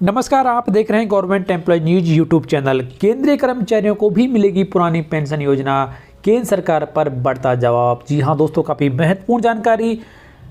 नमस्कार, आप देख रहे हैं government employ news YouTube channel. केंद्रीय कर्मचारियों को भी मिलेगी पुरानी पेंशन योजना, केंद्र सरकार पर बढ़ता जवाब। जी हां दोस्तों, काफ़ी महत्वपूर्ण जानकारी।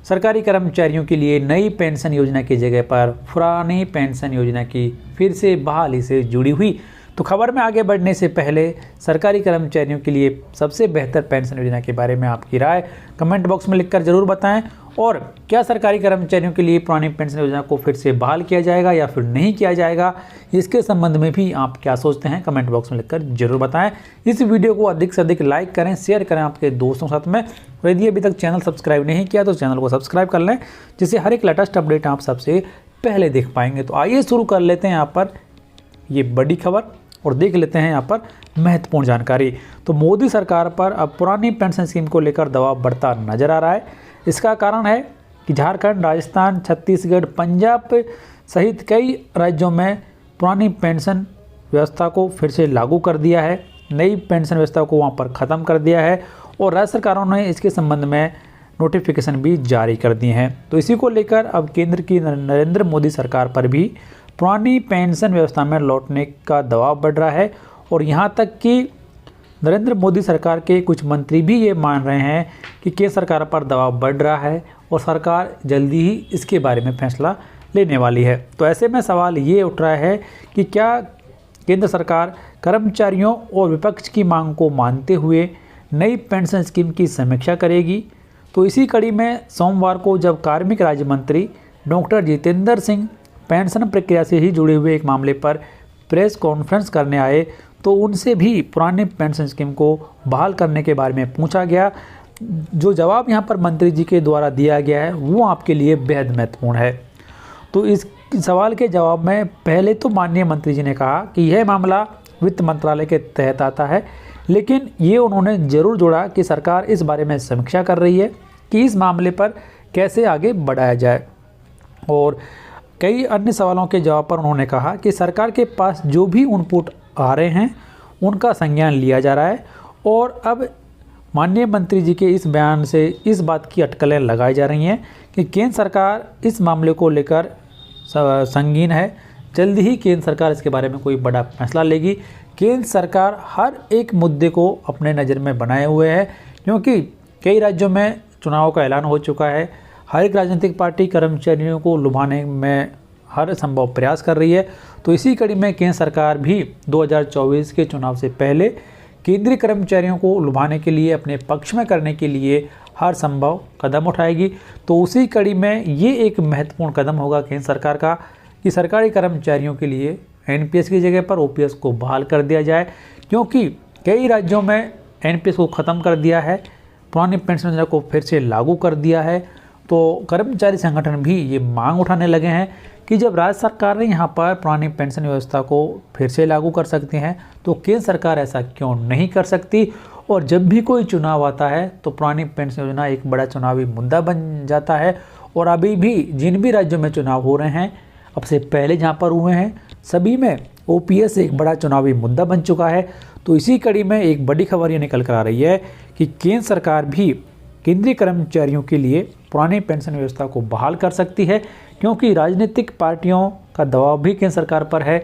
सरकारी कर्मचारियों के लिए नई पेंशन योजना की जगह पर पुरानी पेंशन योजना की फिर से बहाली से जुड़ी हुई। तो खबर में आगे बढ़ने से पहले सरकारी कर्मचारियों के लिए सबसे बेहतर पेंशन योजना के बारे में आपकी राय कमेंट बॉक्स में लिखकर जरूर बताएं। और क्या सरकारी कर्मचारियों के लिए पुरानी पेंशन योजना को फिर से बहाल किया जाएगा या फिर नहीं किया जाएगा, इसके संबंध में भी आप क्या सोचते हैं कमेंट बॉक्स में लिखकर जरूर बताएं। इस वीडियो को अधिक से अधिक लाइक करें, शेयर करें आपके दोस्तों के साथ में। और यदि अभी तक चैनल सब्सक्राइब नहीं किया तो चैनल को सब्सक्राइब कर लें, जिससे हर एक लेटेस्ट अपडेट आप सबसे पहले देख पाएंगे। तो आइए शुरू कर लेते हैं यहाँ पर ये बड़ी खबर और देख लेते हैं यहाँ पर महत्वपूर्ण जानकारी। तो मोदी सरकार पर अब पुरानी पेंशन स्कीम को लेकर दबाव बढ़ता नजर आ रहा है। इसका कारण है कि झारखंड, राजस्थान, छत्तीसगढ़, पंजाब सहित कई राज्यों में पुरानी पेंशन व्यवस्था को फिर से लागू कर दिया है। नई पेंशन व्यवस्था को वहाँ पर ख़त्म कर दिया है और राज्य सरकारों ने इसके संबंध में नोटिफिकेशन भी जारी कर दिए हैं। तो इसी को लेकर अब केंद्र की नरेंद्र मोदी सरकार पर भी पुरानी पेंशन व्यवस्था में लौटने का दबाव बढ़ रहा है। और यहाँ तक कि नरेंद्र मोदी सरकार के कुछ मंत्री भी ये मान रहे हैं कि केंद्र सरकार पर दबाव बढ़ रहा है और सरकार जल्दी ही इसके बारे में फैसला लेने वाली है। तो ऐसे में सवाल ये उठ रहा है कि क्या केंद्र सरकार कर्मचारियों और विपक्ष की मांग को मानते हुए नई पेंशन स्कीम की समीक्षा करेगी। तो इसी कड़ी में सोमवार को जब कार्मिक राज्य मंत्री डॉक्टर जितेंद्र सिंह पेंशन प्रक्रिया से ही जुड़े हुए एक मामले पर प्रेस कॉन्फ्रेंस करने आए, तो उनसे भी पुरानी पेंशन स्कीम को बहाल करने के बारे में पूछा गया। जो जवाब यहाँ पर मंत्री जी के द्वारा दिया गया है वो आपके लिए बेहद महत्वपूर्ण है। तो इस सवाल के जवाब में पहले तो माननीय मंत्री जी ने कहा कि यह मामला वित्त मंत्रालय के तहत आता है, लेकिन ये उन्होंने ज़रूर जोड़ा कि सरकार इस बारे में समीक्षा कर रही है कि इस मामले पर कैसे आगे बढ़ाया जाए। और कई अन्य सवालों के जवाब पर उन्होंने कहा कि सरकार के पास जो भी इनपुट आ रहे हैं उनका संज्ञान लिया जा रहा है। और अब माननीय मंत्री जी के इस बयान से इस बात की अटकलें लगाई जा रही हैं कि केंद्र सरकार इस मामले को लेकर संगीन है। जल्द ही केंद्र सरकार इसके बारे में कोई बड़ा फैसला लेगी। केंद्र सरकार हर एक मुद्दे को अपने नज़र में बनाए हुए है, क्योंकि कई राज्यों में चुनाव का ऐलान हो चुका है। हर एक राजनीतिक पार्टी कर्मचारियों को लुभाने में हर संभव प्रयास कर रही है। तो इसी कड़ी में केंद्र सरकार भी 2024 के चुनाव से पहले केंद्रीय कर्मचारियों को लुभाने के लिए, अपने पक्ष में करने के लिए हर संभव कदम उठाएगी। तो उसी कड़ी में ये एक महत्वपूर्ण कदम होगा केंद्र सरकार का कि सरकारी कर्मचारियों के लिए एनपीएस की जगह पर ओपीएस को बहाल कर दिया जाए, क्योंकि कई राज्यों में एनपीएस को ख़त्म कर दिया है, पुरानी पेंशन योजना को फिर से लागू कर दिया है। तो कर्मचारी संगठन भी ये मांग उठाने लगे हैं कि जब राज्य सरकार ने यहाँ पर पुरानी पेंशन व्यवस्था को फिर से लागू कर सकती हैं, तो केंद्र सरकार ऐसा क्यों नहीं कर सकती। और जब भी कोई चुनाव आता है तो पुरानी पेंशन योजना एक बड़ा चुनावी मुद्दा बन जाता है। और अभी भी जिन भी राज्यों में चुनाव हो रहे हैं, अब से पहले जहाँ पर हुए हैं, सभी में ओपीएस एक बड़ा चुनावी मुद्दा बन चुका है। तो इसी कड़ी में एक बड़ी खबर ये निकल कर आ रही है कि केंद्र सरकार भी केंद्रीय कर्मचारियों के लिए पुरानी पेंशन व्यवस्था को बहाल कर सकती है, क्योंकि राजनीतिक पार्टियों का दबाव भी केंद्र सरकार पर है,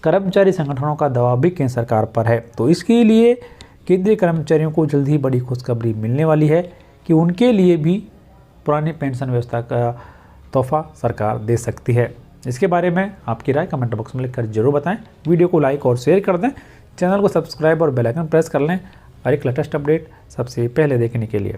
कर्मचारी संगठनों का दबाव भी केंद्र सरकार पर है। तो इसके लिए केंद्रीय कर्मचारियों को जल्द ही बड़ी खुशखबरी मिलने वाली है कि उनके लिए भी पुरानी पेंशन व्यवस्था का तोहफा सरकार दे सकती है। इसके बारे में आपकी राय कमेंट बॉक्स में लिखकर जरूर बताएं। वीडियो को लाइक और शेयर कर दें, चैनल को सब्सक्राइब और बेल आइकन प्रेस कर लें हर एक लेटेस्ट अपडेट सबसे पहले देखने के लिए।